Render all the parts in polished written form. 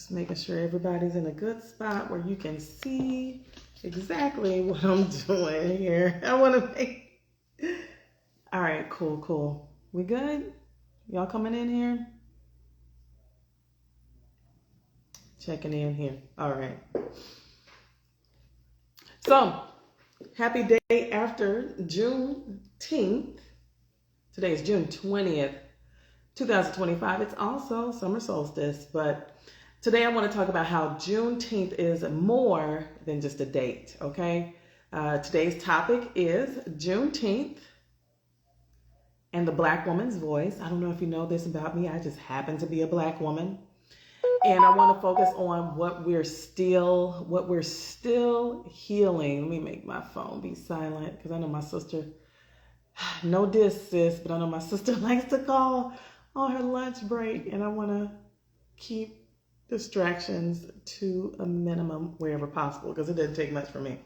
Just making sure everybody's in a good spot where you can see exactly what I'm doing here. I want to make... All right, cool. We good? Y'all coming in here? Checking in here. All right. So, happy day after Juneteenth. Today is June 20th, 2025. It's also summer solstice, but today I want to talk about how Juneteenth is more than just a date, okay? Today's topic is Juneteenth and the Black woman's voice. I don't know if you know this about me. I just happen to be a Black woman. And I want to focus on what we're still healing. Let me make my phone be silent because I know my sister, no diss sis, but I know my sister likes to call on her lunch break, and I want to keep distractions to a minimum wherever possible because it doesn't take much for me.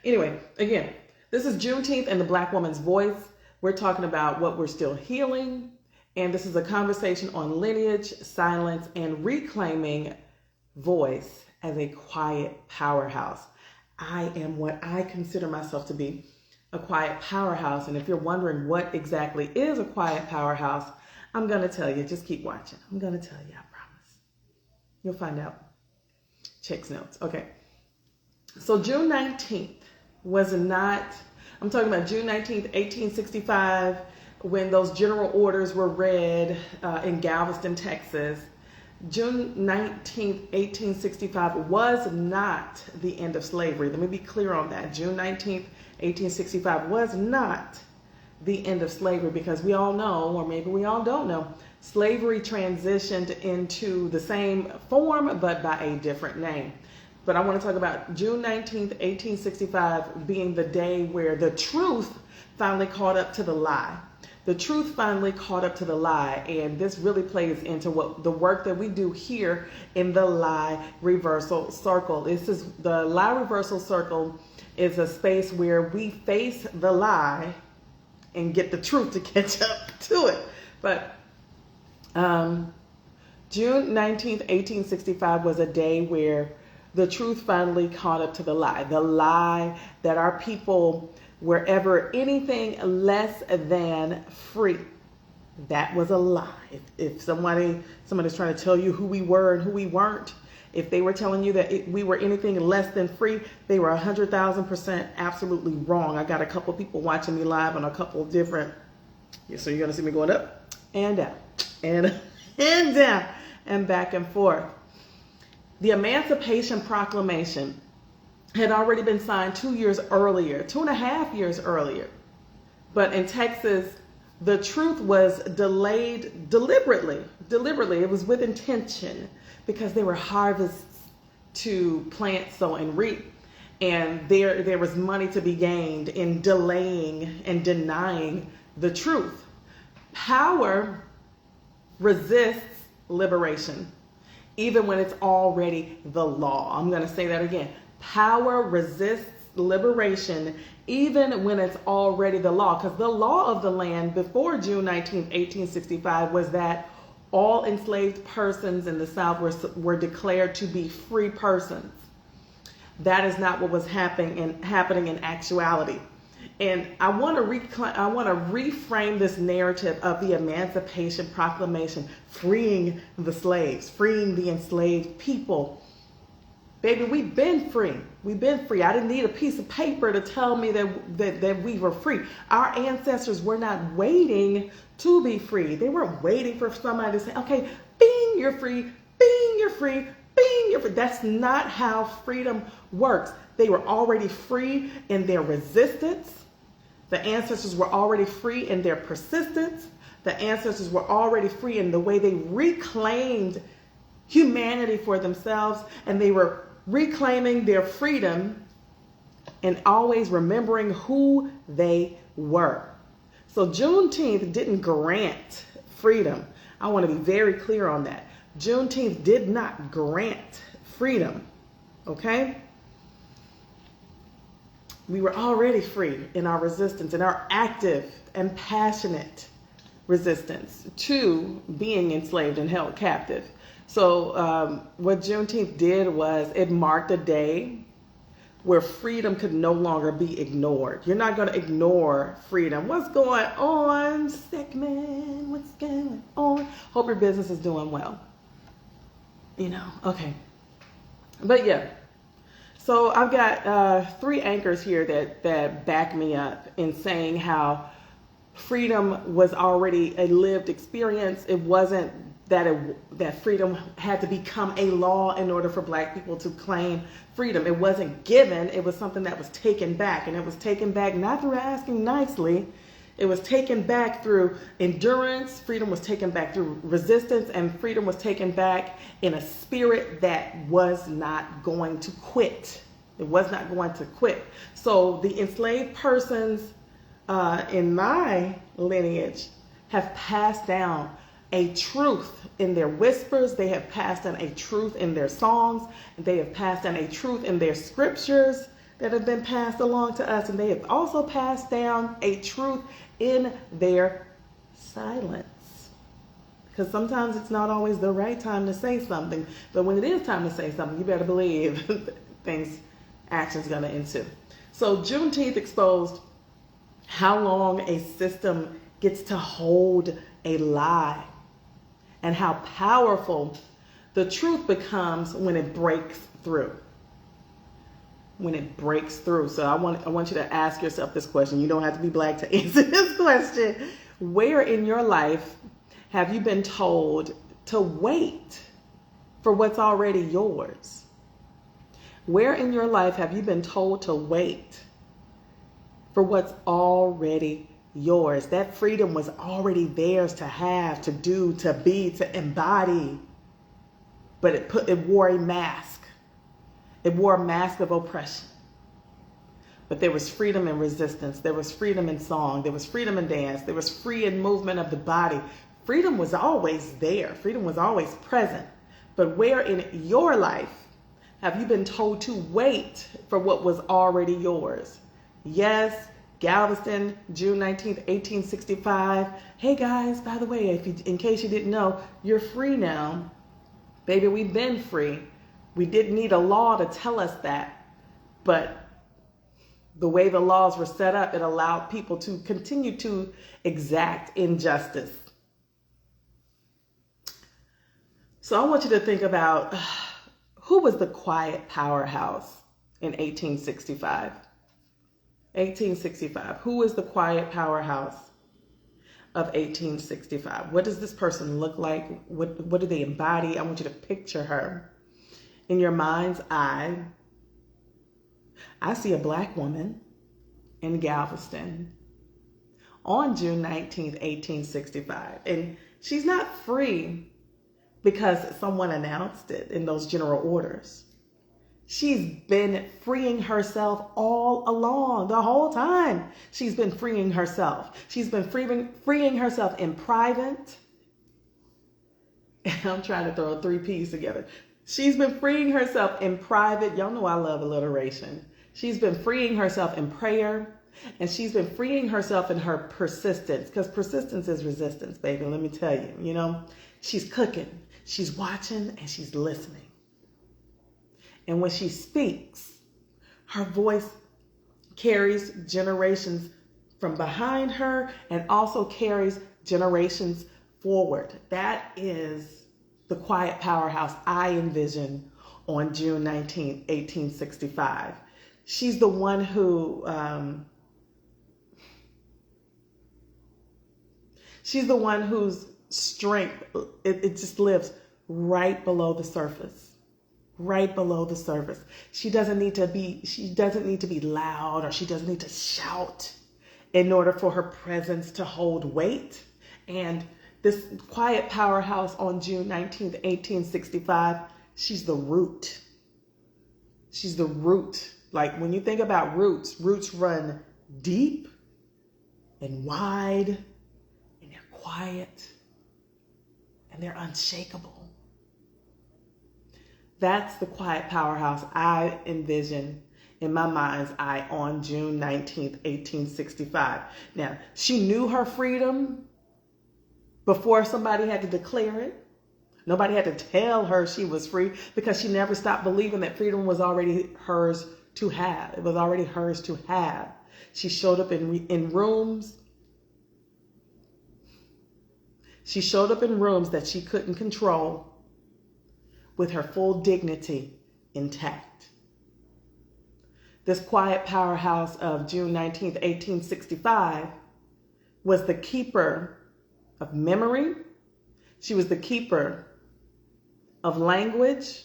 Anyway, again, this is Juneteenth and the Black woman's voice. We're talking about what we're still healing. And this is a conversation on lineage, silence, and reclaiming voice as a quiet powerhouse. I am what I consider myself to be, a quiet powerhouse. And if you're wondering what exactly is a quiet powerhouse, I'm going to tell you. Just keep watching. I'm going to tell you, I promise. You'll find out. Check's notes. Okay. So June 19th was not, I'm talking about June 19th, 1865, when those general orders were read in Galveston, Texas. June 19th, 1865 was not the end of slavery. Let me be clear on that. June 19th, 1865 was not the end of slavery because we all know, or maybe we all don't know, slavery transitioned into the same form but by a different name. But I want to talk about June 19th, 1865 being the day where the truth finally caught up to the lie. The truth finally caught up to the lie, and this really plays into what the work that we do here in the lie reversal circle. This is the lie reversal circle is a space where we face the lie and get the truth to catch up to it. But June 19th, 1865 was a day where the truth finally caught up to the lie that our people were ever anything less than free. That was a lie. If somebody's trying to tell you who we were and who we weren't, if they were telling you that we were anything less than free, they were 100,000% absolutely wrong. I got a couple people watching me live on a couple of different, so you're gonna see me going up and down and down and back and forth. The Emancipation Proclamation had already been signed 2 years earlier, 2.5 years earlier. But in Texas, the truth was delayed deliberately. It was with intention because there were harvests to plant, sow, and reap. And there was money to be gained in delaying and denying the truth. Power resists liberation, even when it's already the law. I'm going to say that again. Power resists liberation even when it's already the law. Because the law of the land before June 19th, 1865 was that all enslaved persons in the South were declared to be free persons. That is not what was happening in actuality. And I want to reframe this narrative of the Emancipation Proclamation, freeing the slaves, freeing the enslaved people. Baby, we've been free. We've been free. I didn't need a piece of paper to tell me that we were free. Our ancestors were not waiting to be free. They weren't waiting for somebody to say, okay, bing, you're free, bing, you're free, bing, you're free. That's not how freedom works. They were already free in their resistance. The ancestors were already free in their persistence. The ancestors were already free in the way they reclaimed humanity for themselves, and they were reclaiming their freedom and always remembering who they were. So Juneteenth didn't grant freedom. I want to be very clear on that. Juneteenth did not grant freedom, okay? We were already free in our resistance, in our active and passionate resistance to being enslaved and held captive. So what Juneteenth did was it marked a day where freedom could no longer be ignored. You're not going to ignore freedom. What's going on, sick man? What's going on? Hope your business is doing well. Okay. But yeah. So I've got 3 anchors here that back me up in saying how freedom was already a lived experience. It wasn't that freedom had to become a law in order for Black people to claim freedom. It wasn't given. It was something that was taken back, and it was taken back not through asking nicely. It was taken back through endurance. Freedom was taken back through resistance, and freedom was taken back in a spirit that was not going to quit. It was not going to quit. So the enslaved persons in my lineage have passed down a truth in their whispers. They have passed down a truth in their songs. They have passed down a truth in their scriptures that have been passed along to us. And they have also passed down a truth in their silence. Because sometimes it's not always the right time to say something. But when it is time to say something, you better believe action's going to ensue. So Juneteenth exposed how long a system gets to hold a lie and how powerful the truth becomes when it breaks through. When it breaks through. So I want you to ask yourself this question. You don't have to be Black to answer this question. Where in your life have you been told to wait for what's already yours? Where in your life have you been told to wait for what's already yours? That freedom was already theirs to have, to do, to be, to embody. But it wore a mask. It wore a mask of oppression. But there was freedom in resistance. There was freedom in song. There was freedom in dance. There was free in movement of the body. Freedom was always there. Freedom was always present. But where in your life have you been told to wait for what was already yours? Yes, Galveston, June 19th, 1865. Hey guys, by the way, in case you didn't know, you're free now. Baby, we've been free. We didn't need a law to tell us that. But the way the laws were set up, it allowed people to continue to exact injustice. So I want you to think about who was the Quiet Powerhouse in 1865? 1865. Who is the Quiet Powerhouse of 1865? What does this person look like? What do they embody? I want you to picture her. In your mind's eye, I see a Black woman in Galveston on June 19th, 1865. And she's not free because someone announced it in those general orders. She's been freeing herself all along, the whole time. She's been freeing herself. She's been freeing herself in private. I'm trying to throw 3 P's together. She's been freeing herself in private. Y'all know I love alliteration. She's been freeing herself in prayer. And she's been freeing herself in her persistence. Because persistence is resistance, baby. Let me tell you, she's cooking. She's watching and she's listening. And when she speaks, her voice carries generations from behind her and also carries generations forward. That is the Quiet Powerhouse I envision on June 19th, 1865. She's the one who, she's the one whose strength, it just lives right below the surface. Right below the surface. She doesn't need to be loud, or she doesn't need to shout in order for her presence to hold weight. And this Quiet Powerhouse on June 19th, 1865, she's the root. She's the root. Like when you think about roots run deep and wide, and they're quiet, and they're unshakable. That's the Quiet Powerhouse I envision in my mind's eye on June 19th, 1865. Now, she knew her freedom before somebody had to declare it. Nobody had to tell her she was free because she never stopped believing that freedom was already hers to have. It was already hers to have. She showed up in rooms. She showed up in rooms that she couldn't control with her full dignity intact. This quiet powerhouse of June 19th, 1865 was the keeper of memory. She was the keeper of language,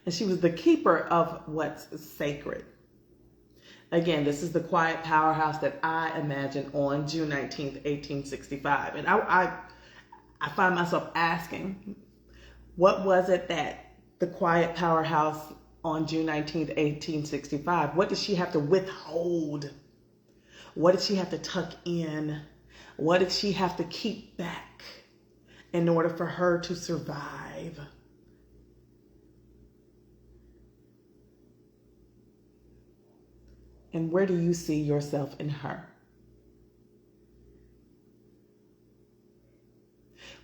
and she was the keeper of what's sacred. Again, this is the quiet powerhouse that I imagine on June 19th, 1865. And I find myself asking, what was it that the quiet powerhouse on June 19th, 1865, what did she have to withhold? What did she have to tuck in? What did she have to keep back in order for her to survive? And where do you see yourself in her?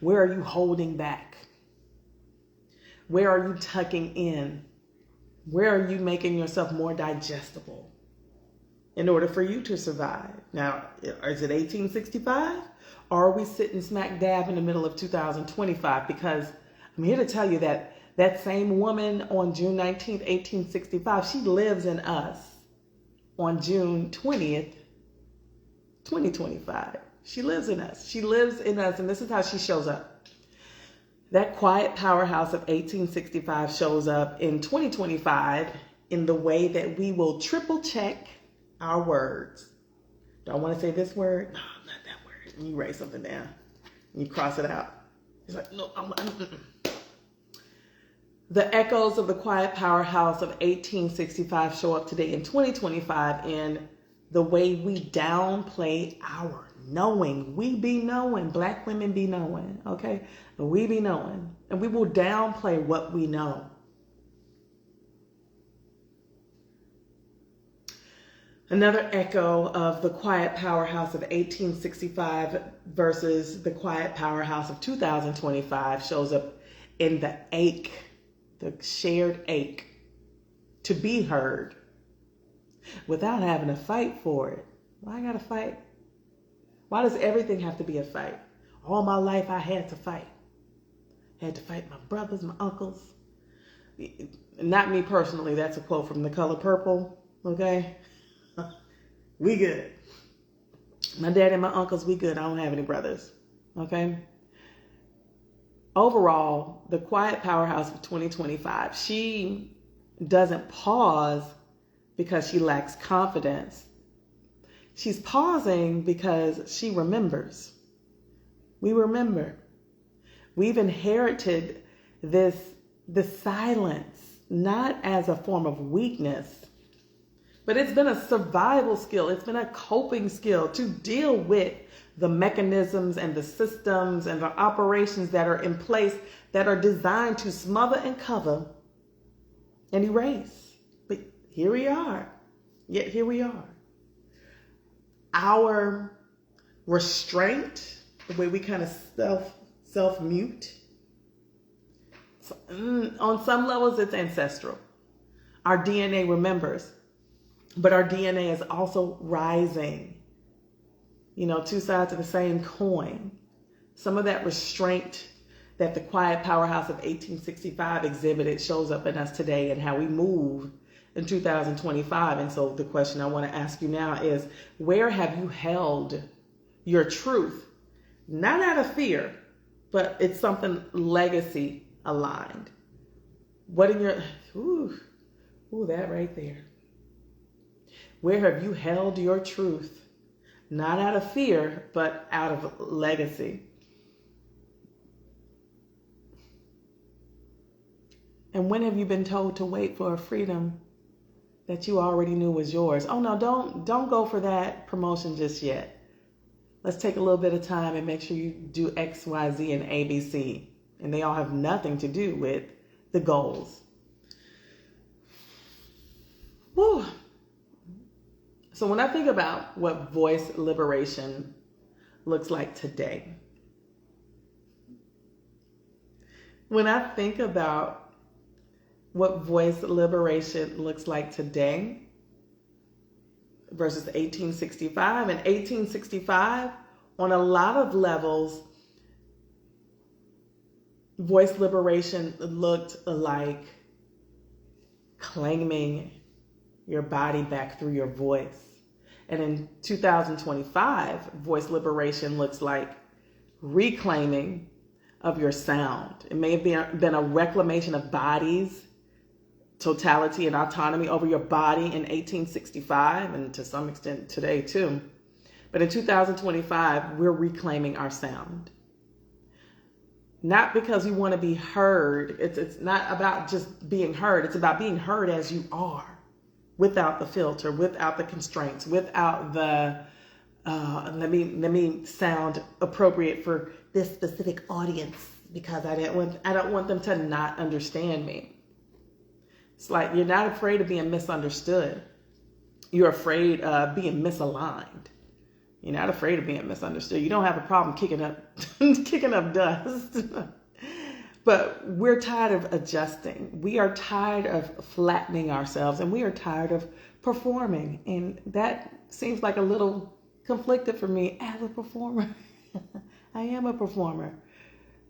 Where are you holding back? Where are you tucking in? Where are you making yourself more digestible in order for you to survive? Now, is it 1865? Or are we sitting smack dab in the middle of 2025? Because I'm here to tell you that that same woman on June 19th, 1865, she lives in us on June 20th, 2025. She lives in us. She lives in us, and this is how she shows up. That quiet powerhouse of 1865 shows up in 2025 in the way that we will triple check our words. Do I want to say this word? No, not that word. And you write something down and you cross it out. It's like, no, The echoes of the quiet powerhouse of 1865 show up today in 2025 in the way we downplay our knowing. We be knowing. Black women be knowing. Okay? We be knowing. And we will downplay what we know. Another echo of the quiet powerhouse of 1865 versus the quiet powerhouse of 2025 shows up in the ache, the shared ache to be heard without having to fight for it. Why I gotta fight? Why does everything have to be a fight? All my life I had to fight. I had to fight my brothers, my uncles. Not me personally, that's a quote from The Color Purple, okay? We good. My dad and my uncles, we good. I don't have any brothers, okay? Overall, the quiet powerhouse of 2025, she doesn't pause because she lacks confidence. She's pausing because she remembers. We remember. We've inherited this silence, not as a form of weakness, but it's been a survival skill. It's been a coping skill to deal with the mechanisms and the systems and the operations that are in place that are designed to smother and cover and erase. But here we are. Yet here we are. Our restraint, the way we kind of self-mute, on some levels it's ancestral. Our DNA remembers, but our DNA is also rising. You know, two sides of the same coin. Some of that restraint that the quiet powerhouse of 1865 exhibited shows up in us today and how we move in 2025. And so the question I want to ask you now is, where have you held your truth? Not out of fear, but it's something legacy aligned. What in your, that right there. Where have you held your truth? Not out of fear, but out of legacy. And when have you been told to wait for a freedom that you already knew was yours? Oh no, don't go for that promotion just yet. Let's take a little bit of time and make sure you do X, Y, Z, and ABC. And they all have nothing to do with the goals. Woo. So when I think about what voice liberation looks like today, When I think about what voice liberation looks like today versus 1865, and 1865, on a lot of levels, voice liberation looked like claiming your body back through your voice. And in 2025, voice liberation looks like reclaiming of your sound. It may have been a reclamation of bodies, totality and autonomy over your body in 1865, and to some extent today too. But in 2025, we're reclaiming our sound. Not because we want to be heard. It's not about just being heard. It's about being heard as you are, without the filter, without the constraints, without the let me sound appropriate for this specific audience because I don't want them to not understand me. It's like you're not afraid of being misunderstood. You're afraid of being misaligned. You're not afraid of being misunderstood. You don't have a problem kicking up dust. But we're tired of adjusting. We are tired of flattening ourselves, and we are tired of performing. And that seems like a little conflicted for me as a performer. I am a performer.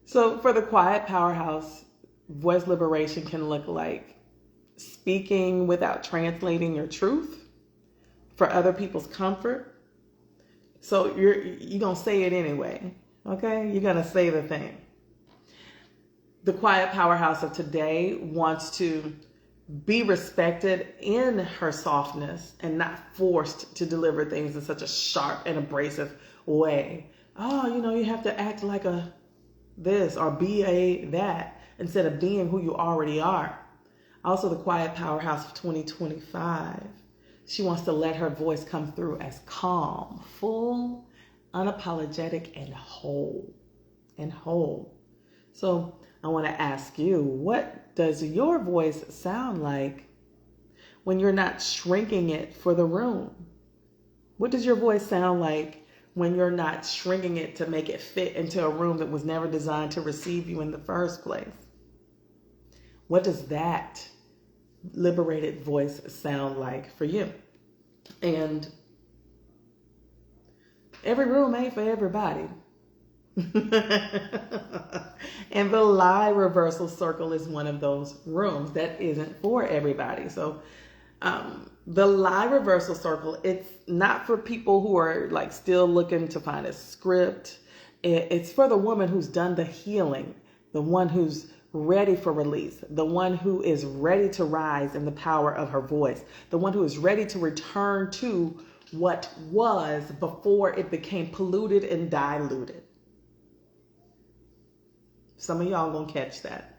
So for the Quiet Powerhouse, voice liberation can look like speaking without translating your truth for other people's comfort. So you're going to say it anyway, okay? You're going to say the thing. The Quiet Powerhouse of today wants to be respected in her softness and not forced to deliver things in such a sharp and abrasive way. Oh, you have to act like a this or be a that instead of being who you already are. Also, the Quiet Powerhouse of 2025. She wants to let her voice come through as calm, full, unapologetic, and whole. So I want to ask you, what does your voice sound like when you're not shrinking it for the room? What does your voice sound like when you're not shrinking it to make it fit into a room that was never designed to receive you in the first place? What does that liberated voice sound like for you? And every room ain't for everybody. And the lie reversal circle is one of those rooms that isn't for everybody. So the lie reversal circle, it's not for people who are like still looking to find a script. It's for the woman who's done the healing, the one who's ready for release, the one who is ready to rise in the power of her voice, the one who is ready to return to what was before it became polluted and diluted. Some of y'all gonna catch that.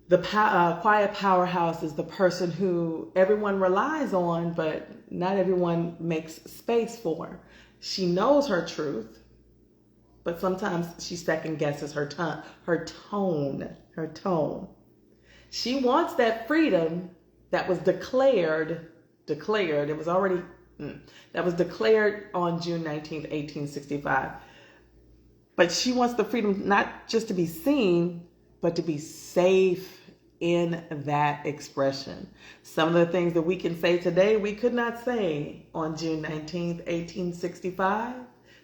The Quiet Powerhouse is the person who everyone relies on, but not everyone makes space for. She knows her truth, but sometimes she second guesses her tone. She wants that freedom that was declared. It was already, that was declared on June 19th, 1865. But she wants the freedom not just to be seen, but to be safe in that expression. Some of the things that we can say today, we could not say on June 19th, 1865.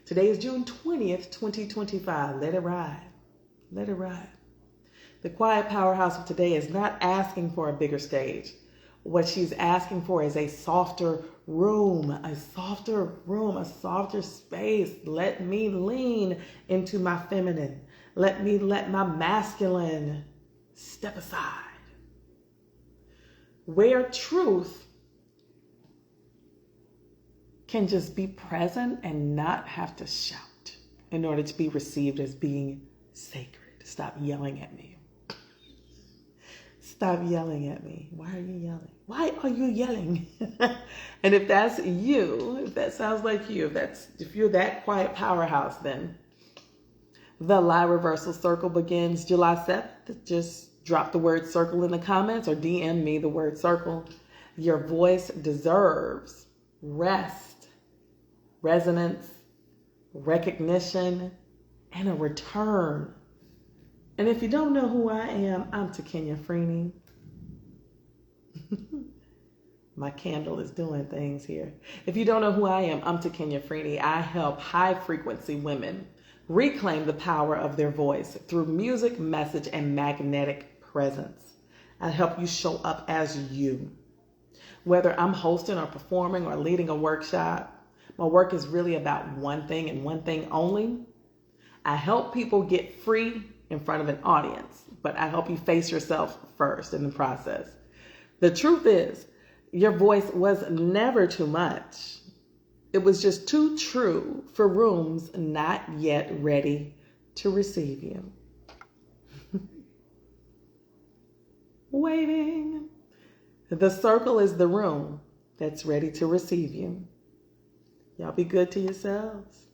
Today is June 20th, 2025. Let it ride. Let it ride. The Quiet Powerhouse of today is not asking for a bigger stage. What she's asking for is a softer room, a softer space. Let me lean into my feminine. Let my masculine step aside. Where truth can just be present and not have to shout in order to be received as being sacred. Stop yelling at me. Stop yelling at me. Why are you yelling? Why are you yelling? And if that's you, if that sounds like you, if you're that quiet powerhouse, then the lie reversal circle begins July 7th. Just drop the word circle in the comments or DM me the word circle. Your voice deserves rest, resonance, recognition, and a return And if you don't know who I am, I'm Takenya Freeney. My candle is doing things here. If you don't know who I am, I'm Takenya Freeney. I help high-frequency women reclaim the power of their voice through music, message, and magnetic presence. I help you show up as you. Whether I'm hosting or performing or leading a workshop, my work is really about one thing and one thing only. I help people get free in front of an audience, but I help you face yourself first in the process. The truth is, your voice was never too much. It was just too true for rooms not yet ready to receive you. Waiting. The circle is the room that's ready to receive you. Y'all be good to yourselves.